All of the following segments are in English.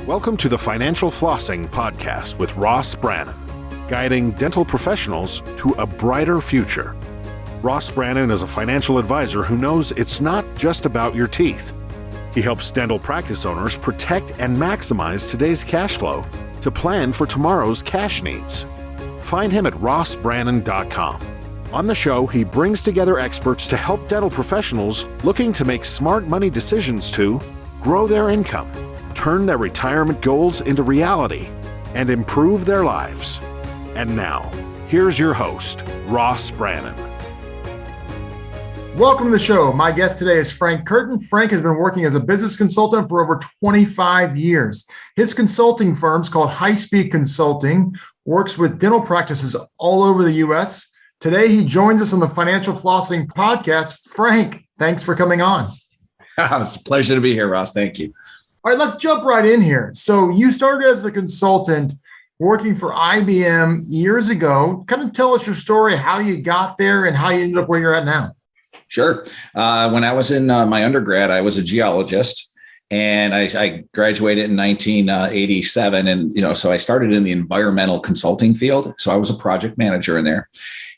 Welcome to the Financial Flossing podcast with Ross Brannon, guiding dental professionals to a brighter future. Ross Brannon is a financial advisor who knows it's not just about your teeth. He helps dental practice owners protect and maximize today's cash flow to plan for tomorrow's cash needs. Find him at rossbrannon.com. On the show, he brings together experts to help dental professionals looking to make smart money decisions to grow their income, turn their retirement goals into reality, and improve their lives. And now, here's your host, Ross Brannon. Welcome to the show. My guest today is Frank Curtin. Frank has been working as a business consultant for over 25 years. His consulting firm's called High Speed Consulting, works with dental practices all over the U.S. Today, he joins us on the Financial Flossing podcast. Frank, thanks for coming on. It's a pleasure to be here, Ross. Thank you. All right, let's jump right in here. So you started as a consultant working for IBM years ago. Kind of tell us your story, how you got there and how you ended up where you're at now. Sure. When I was in my undergrad, I was a geologist, and I graduated in 1987. And, so I started in the environmental consulting field. So I was a project manager in there.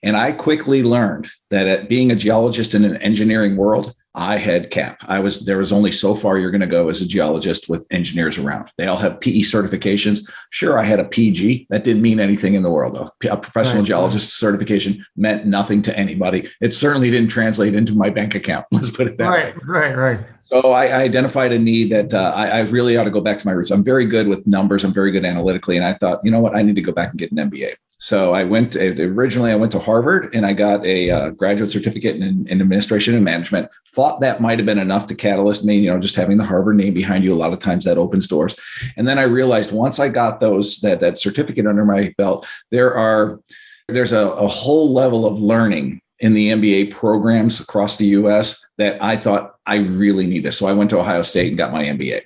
And I quickly learned that at being a geologist in an engineering world, I had cap. There was only so far you're going to go as a geologist with engineers around. They all have PE certifications. Sure, I had a PG. That didn't mean anything in the world, though. A professional geologist certification meant nothing to anybody. It certainly didn't translate into my bank account. Let's put it that way. Right. So I identified a need that I really ought to go back to my roots. I'm very good with numbers. I'm very good analytically. And I thought, you know what? I need to go back and get an MBA. So I went to Harvard, and I got a graduate certificate in administration and management. Thought that might have been enough to catalyst me, just having the Harvard name behind you. A lot of times that opens doors. And then I realized once I got that certificate under my belt, there's a whole level of learning in the MBA programs across the US that I thought I really need this. So I went to Ohio State and got my MBA.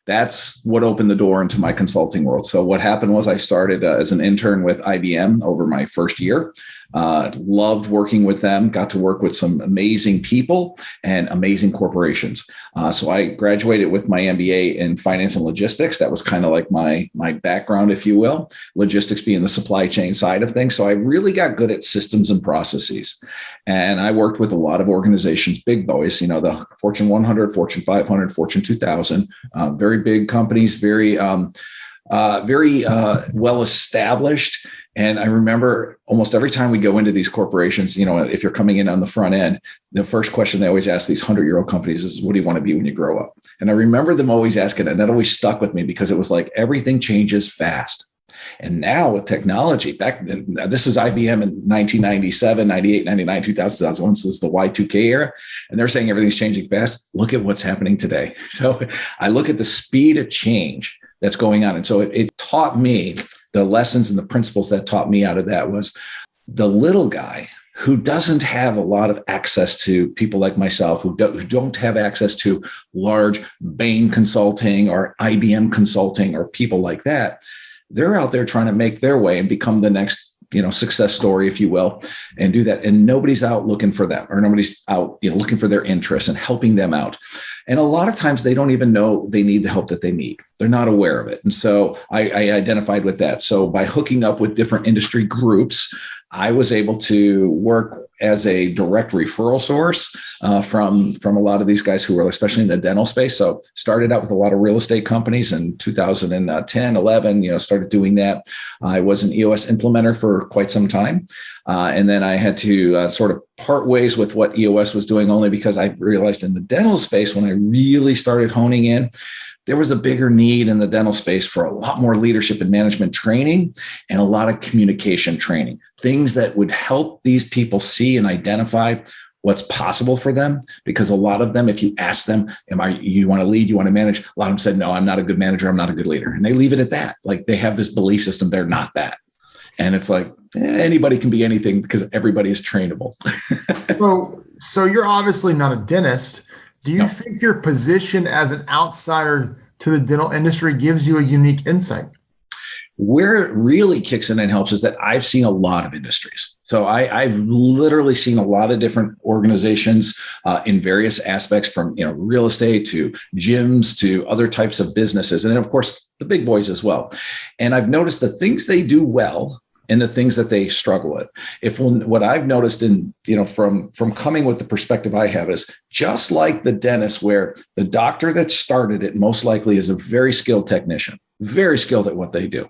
That's what opened the door into my consulting world. So what happened was I started as an intern with IBM over my first year. Loved working with them, got to work with some amazing people and amazing corporations. So I graduated with my MBA in finance and logistics. That was kind of like my background, if you will, logistics being the supply chain side of things. So I really got good at systems and processes. And I worked with a lot of organizations, big boys, the Fortune 100, Fortune 500, Fortune 2000, very big companies, very well established. And I remember almost every time we go into these corporations, if you're coming in on the front end, the first question they always ask these 100-year-old companies is, what do you want to be when you grow up? And I remember them always asking it. And that always stuck with me because it was like everything changes fast. And now with technology, this is IBM in 1997, 98, 99, 2000, 2001. So this is the Y2K era. And they're saying everything's changing fast. Look at what's happening today. So I look at the speed of change that's going on. And so it taught me the lessons and the principles that taught me out of that was the little guy who doesn't have a lot of access to people like myself, who don't have access to large Bain Consulting or IBM Consulting or people like that. They're out there trying to make their way and become the next success story, if you will, and do that. And nobody's out looking for them, or nobody's out, looking for their interests and helping them out. And a lot of times they don't even know they need the help that they need. They're not aware of it. And so I identified with that. So by hooking up with different industry groups, I was able to work as a direct referral source from a lot of these guys who were especially in the dental space. So started out with a lot of real estate companies in 2010, 11, started doing that. I was an EOS implementer for quite some time. And then I had to sort of part ways with what EOS was doing only because I realized in the dental space, when I really started honing in, there was a bigger need in the dental space for a lot more leadership and management training and a lot of communication training, things that would help these people see and identify what's possible for them. Because a lot of them, if you ask them, you want to lead, you want to manage? A lot of them said, no, I'm not a good manager. I'm not a good leader. And they leave it at that. Like they have this belief system. They're not that. And it's like anybody can be anything because everybody is trainable. So you're obviously not a dentist. Do you think your position as an outsider to the dental industry gives you a unique insight? Where it really kicks in and helps is that I've seen a lot of industries. So I've literally seen a lot of different organizations in various aspects, from real estate to gyms to other types of businesses, and then of course the big boys as well. And I've noticed the things they do well and the things that they struggle with. What I've noticed from coming with the perspective I have is, just like the dentist, where the doctor that started it most likely is a very skilled technician, very skilled at what they do.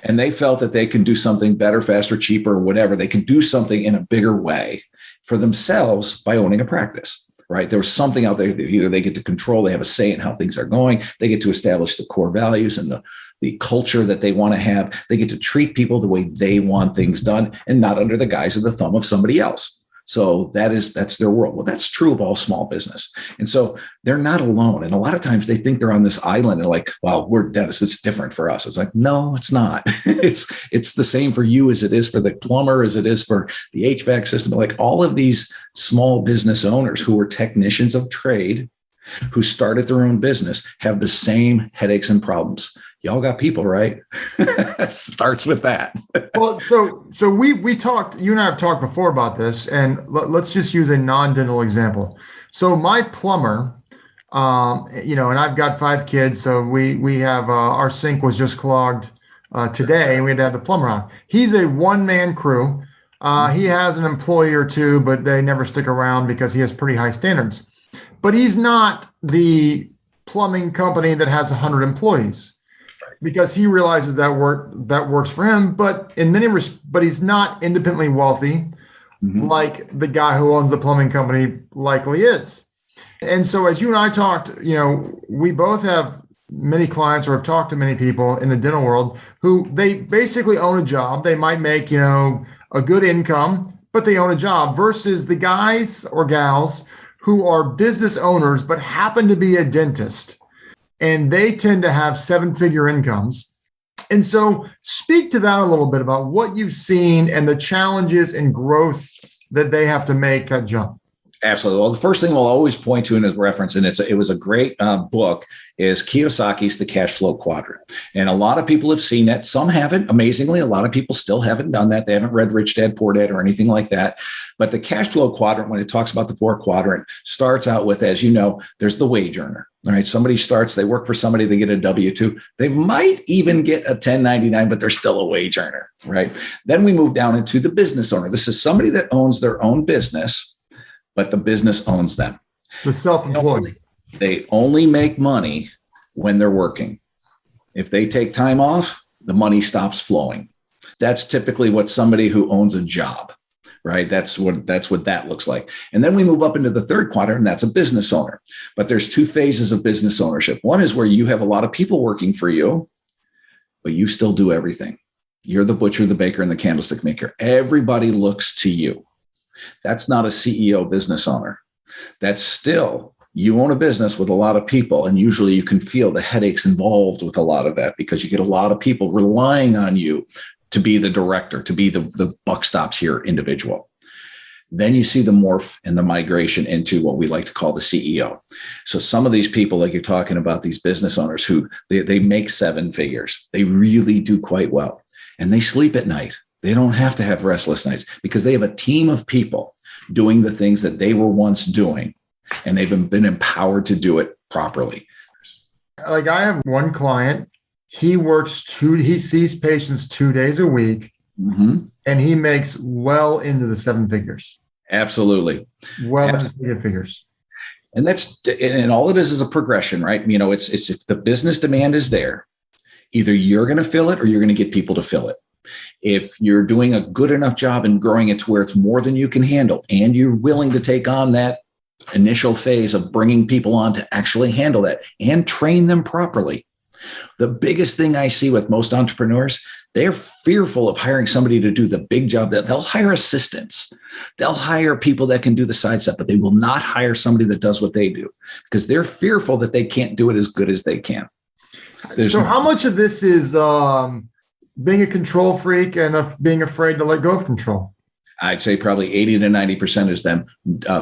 And they felt that they can do something better, faster, cheaper, whatever. They can do something in a bigger way for themselves by owning a practice, right? There was something out there that either they get to control, they have a say in how things are going, they get to establish the core values and the culture that they want to have. They get to treat people the way they want things done and not under the guise of the thumb of somebody else. So that's their world. Well, that's true of all small business. And so they're not alone. And a lot of times they think they're on this island and like, well, we're dentists, it's different for us. It's like, no, it's not. It's the same for you as it is for the plumber, as it is for the HVAC system. Like all of these small business owners who are technicians of trade, who started their own business, have the same headaches and problems. Y'all got people, right? Starts with that. Well, so we talked, you and I have talked before about this, and let's just use a non-dental example. So my plumber, and I've got 5 kids, so we have our sink was just clogged today, and we had to have the plumber on. He's a one-man crew. He has an employee or two, but they never stick around because he has pretty high standards. But he's not the plumbing company that has 100 employees, because he realizes that works for him. But but he's not independently wealthy, like the guy who owns the plumbing company likely is. And so as you and I talked, we both have many clients, or have talked to many people in the dental world, who they basically own a job. They might make, a good income, but they own a job, versus the guys or gals who are business owners, but happen to be a dentist. And they tend to have 7-figure incomes. And so speak to that a little bit about what you've seen and the challenges and growth that they have to make that jump. Absolutely. Well, the first thing we'll always point to in his reference, and it was a great book, is Kiyosaki's The Cash Flow Quadrant. And a lot of people have seen it. Some haven't. Amazingly, a lot of people still haven't done that. They haven't read Rich Dad, Poor Dad or anything like that. But the cash flow quadrant, when it talks about the 4 quadrant, starts out with, as you know, there's the wage earner. All right. Somebody starts, they work for somebody, they get a W-2. They might even get a 1099, but they're still a wage earner. Right. Then we move down into the business owner. This is somebody that owns their own business, but the business owns them. The self-employed. They only make money when they're working. If they take time off, the money stops flowing. That's typically what somebody who owns a job, right? That's what that looks like. And then we move up into the 3rd quadrant, and that's a business owner. But there's 2 phases of business ownership. One is where you have a lot of people working for you, but you still do everything. You're the butcher, the baker, and the candlestick maker. Everybody looks to you. That's not a CEO business owner. That's still, you own a business with a lot of people, and usually you can feel the headaches involved with a lot of that, because you get a lot of people relying on you to be the director, to be the buck stops here individual. Then you see the morph and the migration into what we like to call the CEO. So some of these people, like you're talking about, these business owners who they make 7 figures, they really do quite well, and they sleep at night. They don't have to have restless nights because they have a team of people doing the things that they were once doing, and they've been empowered to do it properly. Like I have one client, he sees patients 2 days a week, and he makes well into the 7 figures. Absolutely. Well into 7 figures. And all it is a progression, right? It's if the business demand is there, either you're going to fill it or you're going to get people to fill it. If you're doing a good enough job and growing it to where it's more than you can handle, and you're willing to take on that initial phase of bringing people on to actually handle that and train them properly. The biggest thing I see with most entrepreneurs, they're fearful of hiring somebody to do the big job. That they'll hire assistants. They'll hire people that can do the side stuff, but they will not hire somebody that does what they do, because they're fearful that they can't do it as good as they can. How much of this is being a control freak and being afraid to let go of control? I'd say probably 80 to 90% is them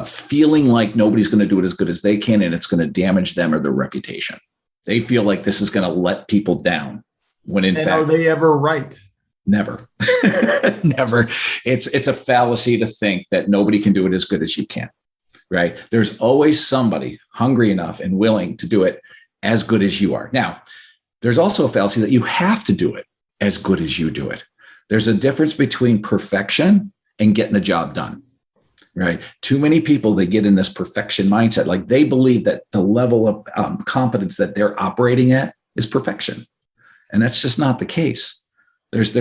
feeling like nobody's going to do it as good as they can, and it's going to damage them or their reputation. They feel like this is going to let people down. when in and fact, are they ever right? never, never. It's a fallacy to think that nobody can do it as good as you can, right? There's always somebody hungry enough and willing to do it as good as you are. Now, there's also a fallacy that you have to do it as good as you do it. There's a difference between perfection and getting the job done, right? Too many people, they get in this perfection mindset. Like they believe that the level of competence that they're operating at is perfection. And that's just not the case. There's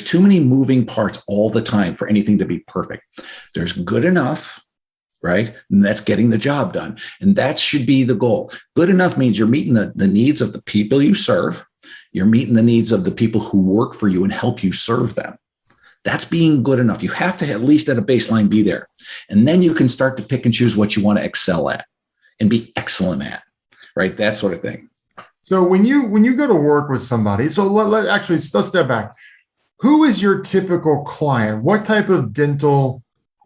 too many moving parts all the time for anything to be perfect. There's good enough, right? And that's getting the job done. And that should be the goal. Good enough means you're meeting the needs of the people you serve. You're meeting the needs of the people who work for you and help you serve them. That's being good enough. You have to at least at a baseline be there. And then you can start to pick and choose what you want to excel at and be excellent at, right? That sort of thing. So when you go to work with somebody, so let's step back. Who is your typical client? What type of dental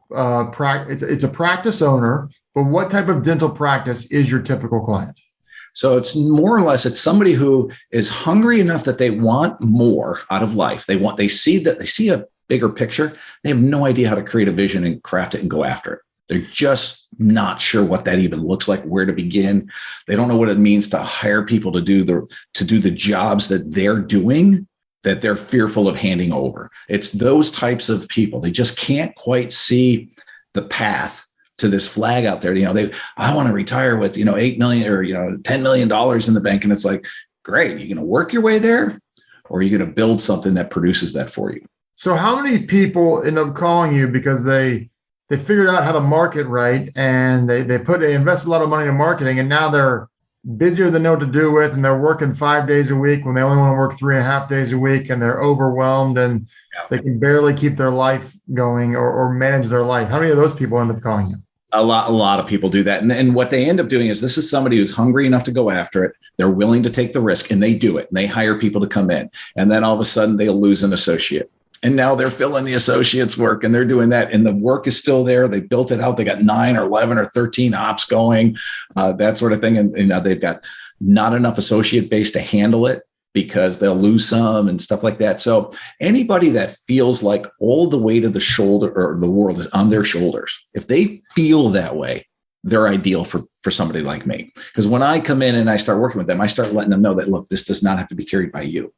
practice? It's a practice owner, but what type of dental practice is your typical client? So it's more or less, it's somebody who is hungry enough that they want more out of life. They see a bigger picture. They have no idea how to create a vision and craft it and go after it. They're just not sure what that even looks like, where to begin. They don't know what it means to hire people to do the jobs that they're doing, that they're fearful of handing over. It's those types of people. They just can't quite see the path to this flag out there. I want to retire with, $8 million or, $10 million in the bank. And it's like, great. You're going to work your way there, or are you going to build something that produces that for you? So how many people end up calling you because they figured out how to market right, and they invest a lot of money in marketing, and now they're busier than they know what to do with, and they're working 5 days a week when they only want to work 3.5 days a week, and they're overwhelmed and they can barely keep their life going or manage their life. How many of those people end up calling you? A lot of people do that. And what they end up doing is, this is somebody who's hungry enough to go after it. They're willing to take the risk, and they do it, and they hire people to come in. And then all of a sudden they'll lose an associate. And now they're filling the associates' work, and they're doing that. And the work is still there. They built it out. They got 9 or 11 or 13 ops going, that sort of thing. And they've got not enough associate base to handle it, because they'll lose some and stuff like that. So anybody that feels like all the weight of the shoulder or the world is on their shoulders, if they feel that way, they're ideal for somebody like me. Because when I come in and I start working with them, I start letting them know that, look, this does not have to be carried by you.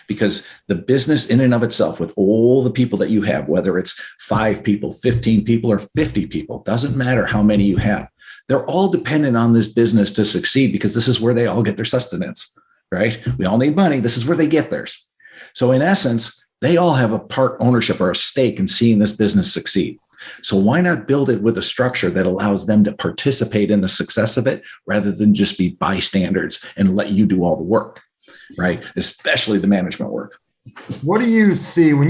Because the business in and of itself, with all the people that you have, whether it's 5 people, 15 people, or 50 people, doesn't matter how many you have. They're all dependent on this business to succeed, because this is where they all get their sustenance, right? We all need money. This is where they get theirs. So in essence, they all have a part ownership or a stake in seeing this business succeed. So why not build it with a structure that allows them to participate in the success of it, rather than just be bystanders and let you do all the work? Right? Especially the management work. What do you see when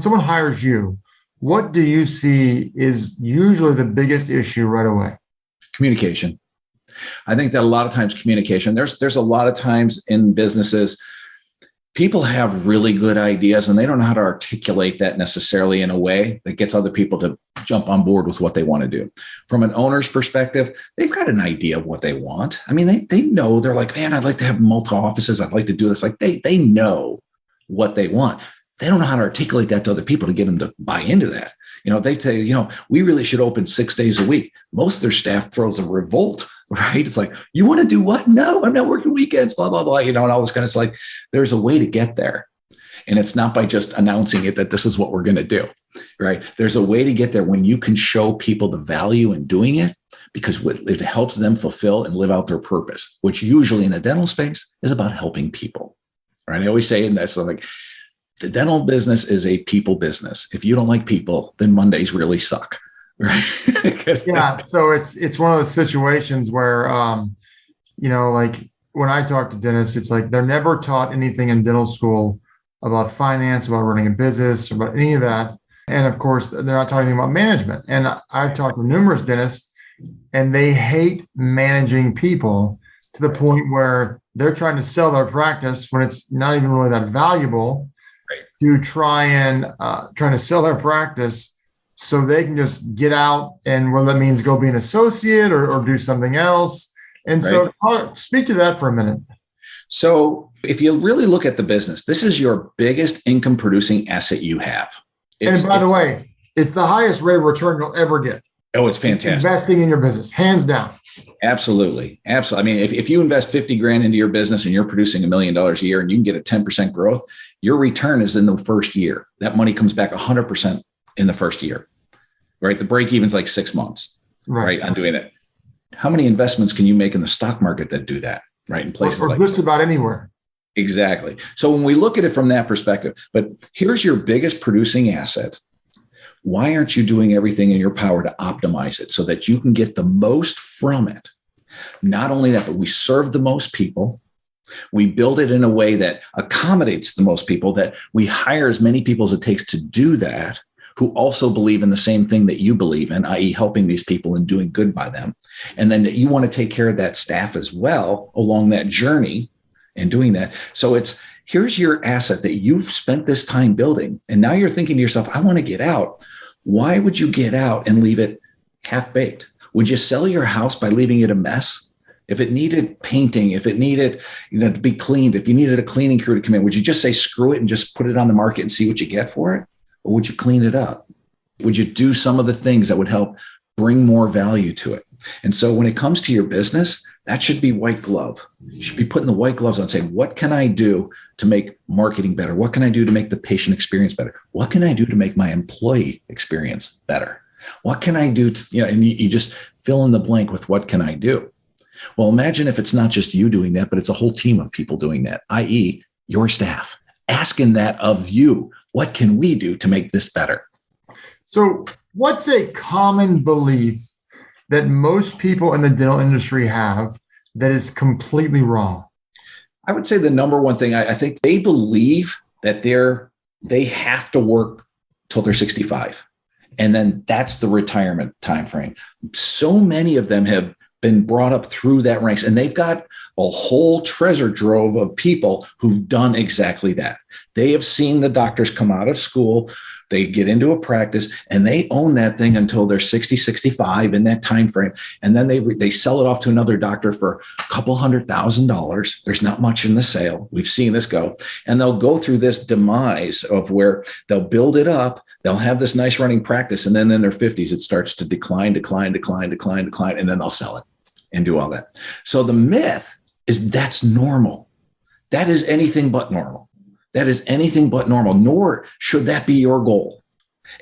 someone hires you? What do you see is usually the biggest issue right away? Communication. I think that a lot of times communication, there's a lot of times in businesses, people have really good ideas and they don't know how to articulate that necessarily in a way that gets other people to jump on board with what they want to do. From an owner's perspective, they've got an idea of what they want. I mean, they know, they're like, man, I'd like to have multiple offices. I'd like to do this. Like they know what they want. They don't know how to articulate that to other people to get them to buy into that. They say, we really should open 6 days a week. Most of their staff throws a revolt, right? It's like, you want to do what? No, I'm not working weekends, blah, blah, blah, and all this kind of stuff. Like, there's a way to get there. And it's not by just announcing it that this is what we're going to do, right? There's a way to get there when you can show people the value in doing it, because it helps them fulfill and live out their purpose, which usually in a dental space is about helping people, right? I always say in that, so like, the dental business is a people business. If you don't like people, then Mondays really suck, right? Yeah. So it's one of those situations where, like when I talk to dentists, it's like they're never taught anything in dental school about finance, about running a business, about any of that. And of course, they're not talking anything about management. And I've talked to numerous dentists, and they hate managing people to the point where they're trying to sell their practice when it's not even really that valuable. To trying to sell their practice so they can just get out, and whether that means go be an associate or do something else. And so speak to that for a minute. So if you really look at the business, this is your biggest income producing asset you have. And by the way, it's the highest rate of return you'll ever get. Oh, it's fantastic. Investing in your business, hands down. Absolutely. Absolutely. I mean, if you invest 50 grand into your business and you're producing $1 million a year and you can get a 10% growth, your return is in the first year. That money comes back 100% in the first year, right? The break even is like 6 months, right? On doing it. How many investments can you make in the stock market that do that, right? In places like just about anywhere. Exactly. So when we look at it from that perspective, but here's your biggest producing asset. Why aren't you doing everything in your power to optimize it so that you can get the most from it? Not only that, but we serve the most people. We build it in a way that accommodates the most people, that we hire as many people as it takes to do that, who also believe in the same thing that you believe in, i.e. helping these people and doing good by them. And then that you want to take care of that staff as well along that journey and doing that. So here's your asset that you've spent this time building. And now you're thinking to yourself, I want to get out. Why would you get out and leave it half-baked? Would you sell your house by leaving it a mess? If it needed painting, if it needed to be cleaned, if you needed a cleaning crew to come in, would you just say, screw it and just put it on the market and see what you get for it? Or would you clean it up? Would you do some of the things that would help bring more value to it? And so when it comes to your business, that should be white glove. You should be putting the white gloves on, saying, what can I do to make marketing better? What can I do to make the patient experience better? What can I do to make my employee experience better? What can I do to, and you just fill in the blank with what can I do? Well, imagine if it's not just you doing that, but it's a whole team of people doing that, i.e. your staff, asking that of you. What can we do to make this better? So what's a common belief that most people in the dental industry have that is completely wrong? I would say the number one thing, I think they believe that they have to work till they're 65. And then that's the retirement timeframe. So many of them have been brought up through that ranks, and they've got a whole treasure trove of people who've done exactly that. They have seen the doctors come out of school, they get into a practice, and they own that thing until they're 60, 65 in that time frame. And then they sell it off to another doctor for a couple $100,000. There's not much in the sale. We've seen this go. And they'll go through this demise of where they'll build it up. They'll have this nice running practice. And then in their 50s, it starts to decline. And then they'll sell it and do all that. So the myth is that's normal. That is anything but normal. That is anything but normal, nor should that be your goal.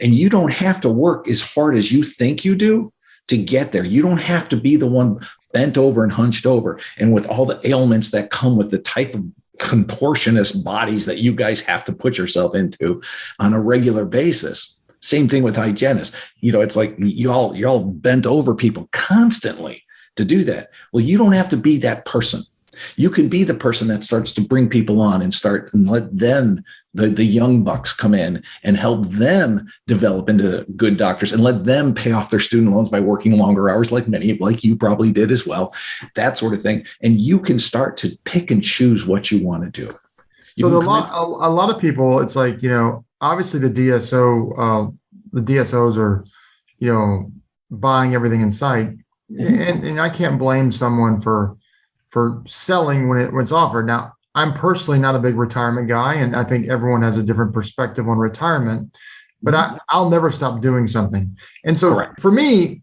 And you don't have to work as hard as you think you do to get there. You don't have to be the one bent over and hunched over and with all the ailments that come with the type of contortionist bodies that you guys have to put yourself into on a regular basis. Same thing with hygienists. It's like you're all bent over people constantly to do that. Well, you don't have to be that person. You can be the person that starts to bring people on and let them, the young bucks, come in and help them develop into good doctors and let them pay off their student loans by working longer hours, like you probably did as well, that sort of thing. And you can start to pick and choose what you want to do. So a lot of people, it's like, obviously the DSOs are, buying everything in sight. And I can't blame someone for selling when it's offered. Now, I'm personally not a big retirement guy, and I think everyone has a different perspective on retirement, but I'll never stop doing something. And so Correct. For me,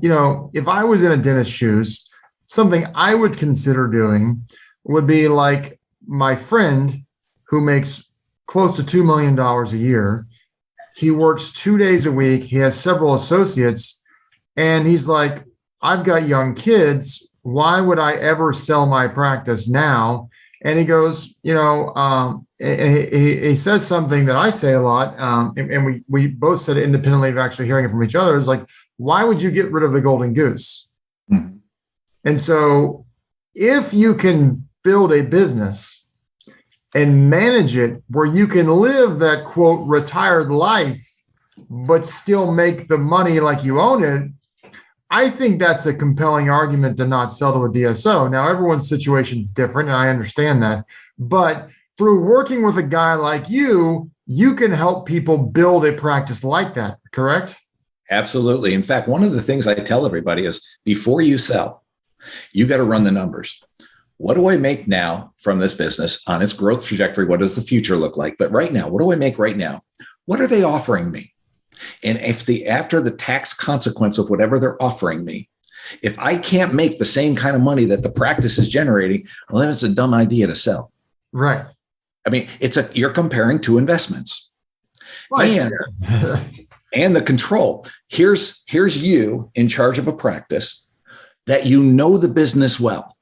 if I was in a dentist's shoes, something I would consider doing would be like my friend who makes close to $2 million a year. He works 2 days a week. He has several associates, and he's like, I've got young kids. Why would I ever sell my practice now? And he goes, and he says something that I say a lot, and we both said it independently of actually hearing it from each other. Is like, why would you get rid of the golden goose? Mm-hmm. And so if you can build a business and manage it where you can live that, quote, retired life, but still make the money like you own it, I think that's a compelling argument to not sell to a DSO. Now, everyone's situation is different, and I understand that. But through working with a guy like you can help people build a practice like that, correct? Absolutely. In fact, one of the things I tell everybody is before you sell, you got to run the numbers. what do I make now from this business on its growth trajectory? What does the future look like? But right now, what do I make right now? What are they offering me? And if after the tax consequence of whatever they're offering me, if I can't make the same kind of money that the practice is generating, well, then it's a dumb idea to sell. Right. I mean, you're comparing two investments. Right. And the control. Here's you in charge of a practice that you know the business well.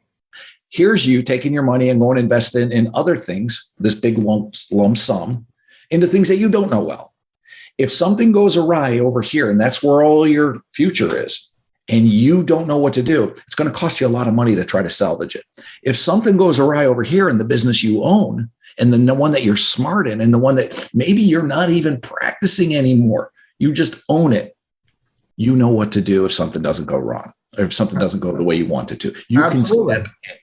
Here's you taking your money and going to invest in other things, this big lump sum, into things that you don't know well. If something goes awry over here, and that's where all your future is, and you don't know what to do, it's going to cost you a lot of money to try to salvage it. If something goes awry over here in the business you own, and the one that you're smart in, and the one that maybe you're not even practicing anymore, you just own it, you know what to do if something doesn't go wrong, or if something doesn't go the way you want it to. You Absolutely. can step in,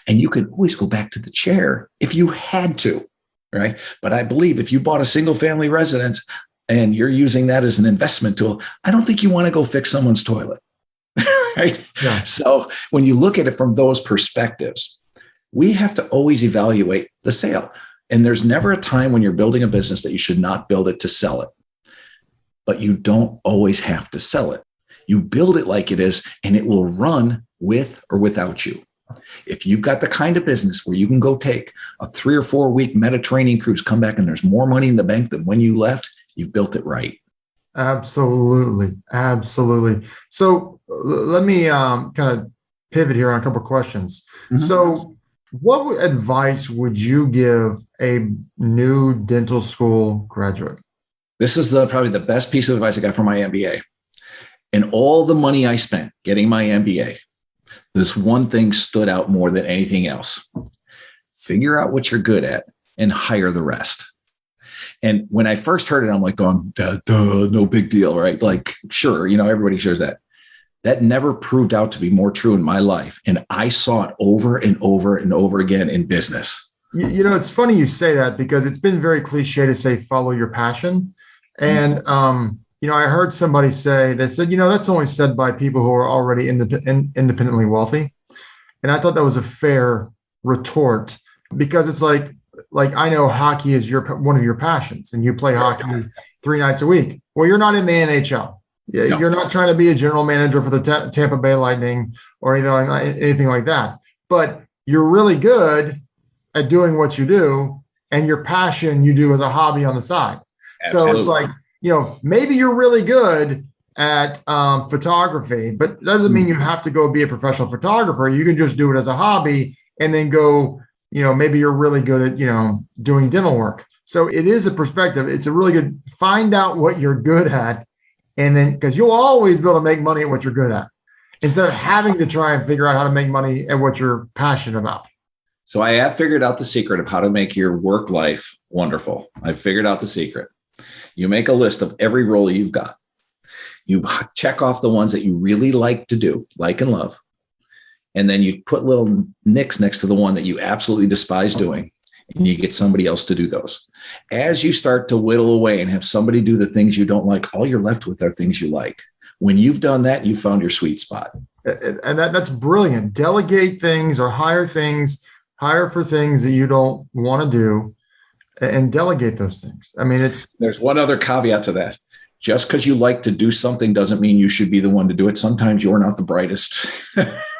and you can always go back to the chair if you had to, right? But I believe if you bought a single family residence and you're using that as an investment tool, I don't think you want to go fix someone's toilet, right? Yeah. So when you look at it from those perspectives, we have to always evaluate the sale. And there's never a time when you're building a business that you should not build it to sell it. But you don't always have to sell it. You build it like it is, and it will run with or without you. If you've got the kind of business where you can go take a 3 or 4 week Mediterranean cruise, come back and there's more money in the bank than when you left, you've built it right. Absolutely. Absolutely. So let me kind of pivot here on a couple of questions. Mm-hmm. So what advice would you give a new dental school graduate? This is probably the best piece of advice I got from my MBA. And all the money I spent getting my MBA, this one thing stood out more than anything else. Figure out what you're good at and hire the rest. And when I first heard it, I'm like going, duh, no big deal, right? Like, sure, everybody shares that. That never proved out to be more true in my life. And I saw it over and over and over again in business. It's funny you say that because it's been very cliche to say, follow your passion. And, I heard somebody say, they said, that's only said by people who are already independently wealthy. And I thought that was a fair retort because it's like I know hockey is one of your passions and you play hockey 3 nights a week. Well, you're not in the NHL. No. You're not trying to be a general manager for the Tampa Bay Lightning or anything like that. But you're really good at doing what you do, and your passion you do as a hobby on the side. Absolutely. So it's like, maybe you're really good at photography, but that doesn't mean you have to go be a professional photographer. You can just do it as a hobby and then go, maybe you're really good at, doing dental work. So it is a perspective. It's a really good, find out what you're good at. And then, because you'll always be able to make money at what you're good at instead of having to try and figure out how to make money at what you're passionate about. So I have figured out the secret of how to make your work life wonderful. I've figured out the secret. You make a list of every role you've got. You check off the ones that you really like to do, like and love. And then you put little nicks next to the one that you absolutely despise doing. And you get somebody else to do those. As you start to whittle away and have somebody do the things you don't like, all you're left with are things you like. When you've done that, you found your sweet spot. And that's brilliant. Delegate things or hire for things that you don't want to do and delegate those things. I mean, there's one other caveat to that. Just because you like to do something doesn't mean you should be the one to do it. Sometimes you're not the brightest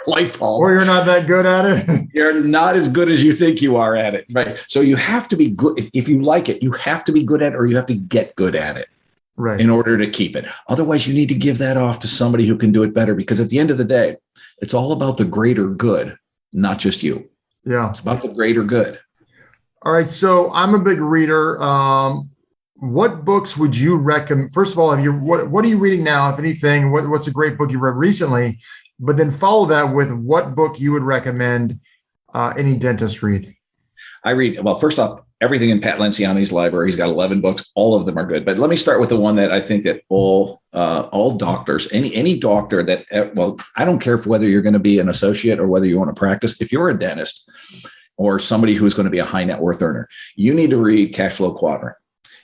light bulb. Or you're not that good at it. You're not as good as you think you are at it. Right. So you have to be good. If you like it, you have to be good at it, or you have to get good at it. Right. In order to keep it. Otherwise, you need to give that off to somebody who can do it better, because at the end of the day, it's all about the greater good, not just you. Yeah. It's about the greater good. All right. So I'm a big reader. What books would you recommend? First of all, what are you reading now, if anything? What's a great book you've read recently? But then follow that with what book you would recommend any dentist read. I read, well, first off, everything in Pat Lenciani's library. He's got 11 books. All of them are good. But let me start with the one that I think that all doctors, any doctor that, well, I don't care whether you're going to be an associate or whether you want to practice. If you're a dentist or somebody who's going to be a high net worth earner, you need to read Cash Flow Quadrant.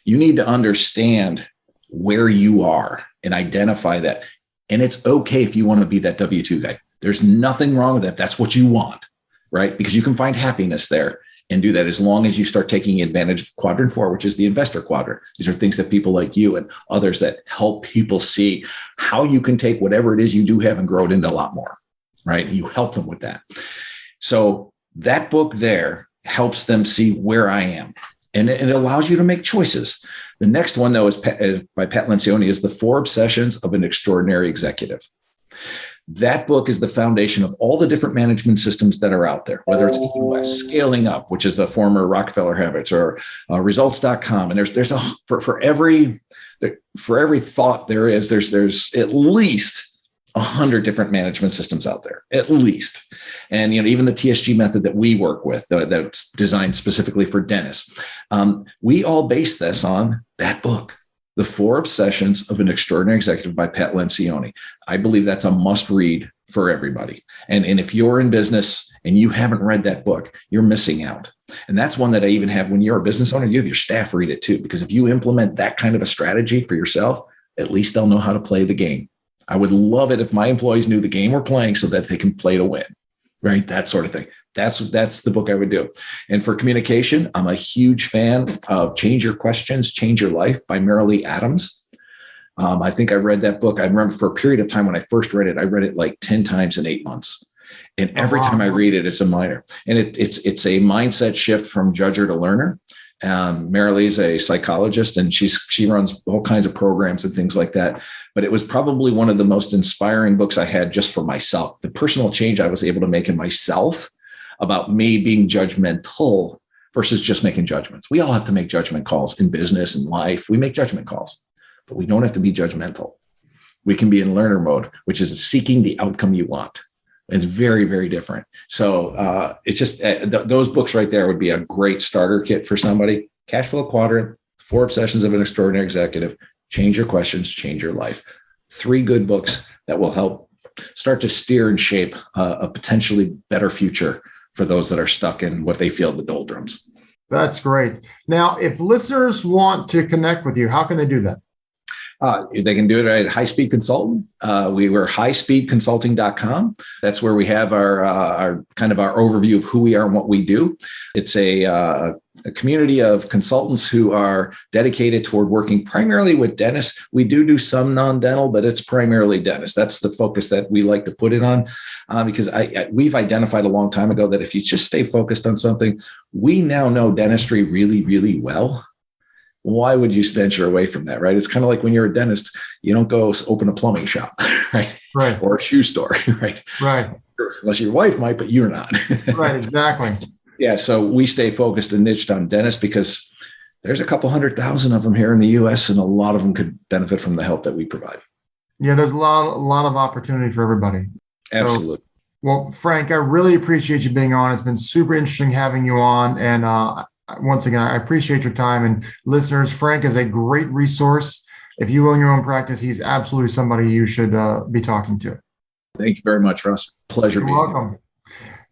You need to understand where you are and identify that. And it's okay if you want to be that W-2 guy. There's nothing wrong with that. That's what you want. right? Because you can find happiness there and do that as long as you start taking advantage of quadrant 4, which is the investor quadrant. These are things that people like you and others that help people see how you can take whatever it is you do have and grow it into a lot more, right? You help them with that. So that book there helps them see where I am, and it allows you to make choices. The next one, though, is by Pat Lencioni, is The 4 Obsessions of an Extraordinary Executive. That book is the foundation of all the different management systems that are out there, whether it's EOS, Scaling Up, which is a former Rockefeller Habits, or results.com. And there's for every thought there's at least 100 different management systems out there, at least. And even the TSG method that we work with, that's designed specifically for dentists, we all base this on that book, The 4 Obsessions of an Extraordinary Executive by Pat Lencioni. I believe that's a must read for everybody. And if you're in business and you haven't read that book, you're missing out. And that's one that I even have when you're a business owner, you have your staff read it too, because if you implement that kind of a strategy for yourself, at least they'll know how to play the game. I would love it if my employees knew the game we're playing so that they can play to win, right? That sort of thing. That's the book I would do. And for communication, I'm a huge fan of Change Your Questions, Change Your Life by Marilee Adams. I think I read that book. I remember for a period of time when I first read it like 10 times in 8 months. And every time I read it, it's a minor. And it's a mindset shift from judger to learner. Marilee is a psychologist, and she runs all kinds of programs and things like that. But it was probably one of the most inspiring books I had just for myself. The personal change I was able to make in myself about me being judgmental versus just making judgments. We all have to make judgment calls in business and life. We make judgment calls, but we don't have to be judgmental. We can be in learner mode, which is seeking the outcome you want. It's very, very different. So it's just those books right there would be a great starter kit for somebody. Cash Flow Quadrant, 4 Obsessions of an Extraordinary Executive, Change Your Questions, Change Your Life. 3 good books that will help start to steer and shape a potentially better future for those that are stuck in what they feel the doldrums. That's great. Now, if listeners want to connect with you, how can they do that? They can do it at High Speed Consultant. We were highspeedconsulting.com. That's where we have our kind of our overview of who we are and what we do. It's a community of consultants who are dedicated toward working primarily with dentists. We do some non-dental, but it's primarily dentists. That's the focus that we like to put it on, because we've identified a long time ago that if you just stay focused on something, we now know dentistry really, really well. Why would you venture away from that, right? It's kind of like when you're a dentist, you don't go open a plumbing shop, right? Right. Or a shoe store, right? Right. Unless your wife might, but you're not. Right, exactly. Yeah, so we stay focused and niched on dentists because there's a couple 100,000 of them here in the U.S., and a lot of them could benefit from the help that we provide. Yeah, there's a lot of opportunity for everybody. Absolutely. So, well, Frank, I really appreciate you being on. It's been super interesting having you on, and once again, I appreciate your time. And listeners, Frank is a great resource. If you own your own practice, he's absolutely somebody you should be talking to. Thank you very much, Ross. Pleasure being here. You're welcome.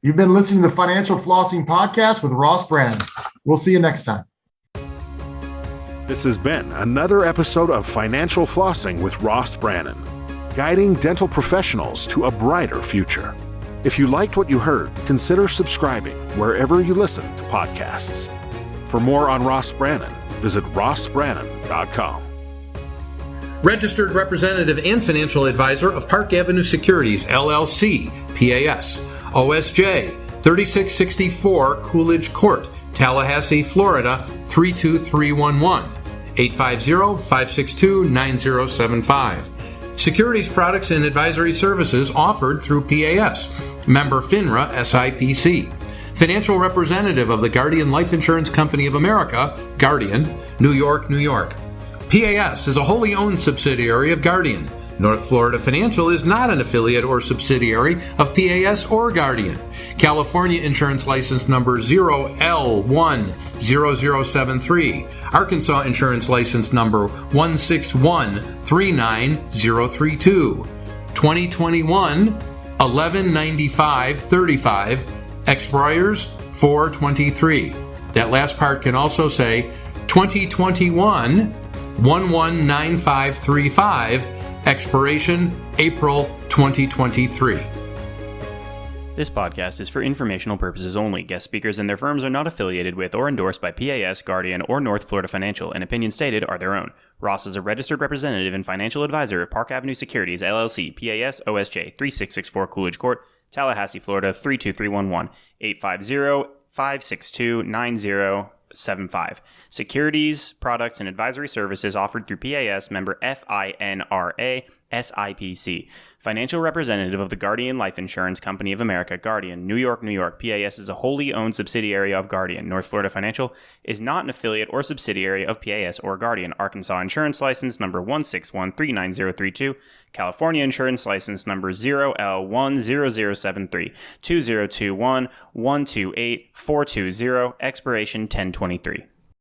You've been listening to the Financial Flossing Podcast with Ross Brannon. We'll see you next time. This has been another episode of Financial Flossing with Ross Brannon, guiding dental professionals to a brighter future. If you liked what you heard, consider subscribing wherever you listen to podcasts. For more on Ross Brannon, visit rossbrannon.com. Registered representative and financial advisor of Park Avenue Securities, LLC, PAS, OSJ 3664 Coolidge Court, Tallahassee, Florida 32311, 850-562-9075. Securities products and advisory services offered through PAS. Member FINRA SIPC. Financial representative of the Guardian Life Insurance Company of America, Guardian, New York, New York. PAS is a wholly owned subsidiary of Guardian. North Florida Financial is not an affiliate or subsidiary of PAS or Guardian. California Insurance License Number 0L10073. Arkansas Insurance License Number 161-39032. 2021 119535. Expires 423. That last part can also say 2021 119535. Expiration April 2023. This podcast is for informational purposes only. Guest speakers and their firms are not affiliated with or endorsed by PAS, Guardian, or North Florida Financial, and opinions stated are their own. Ross is a registered representative and financial advisor of Park Avenue Securities, LLC, PAS, OSJ, 3664 Coolidge Court, Tallahassee, Florida, 32311, 850-562-9075. Securities, products, and advisory services offered through PAS, member FINRA, SIPC. Financial representative of the Guardian Life Insurance Company of America, Guardian, New York, New York. PAS is a wholly owned subsidiary of Guardian. North Florida Financial is not an affiliate or subsidiary of PAS or Guardian. Arkansas Insurance License number 161-39032. California Insurance License number 0L10073. 2021-128-420. Expiration 1023.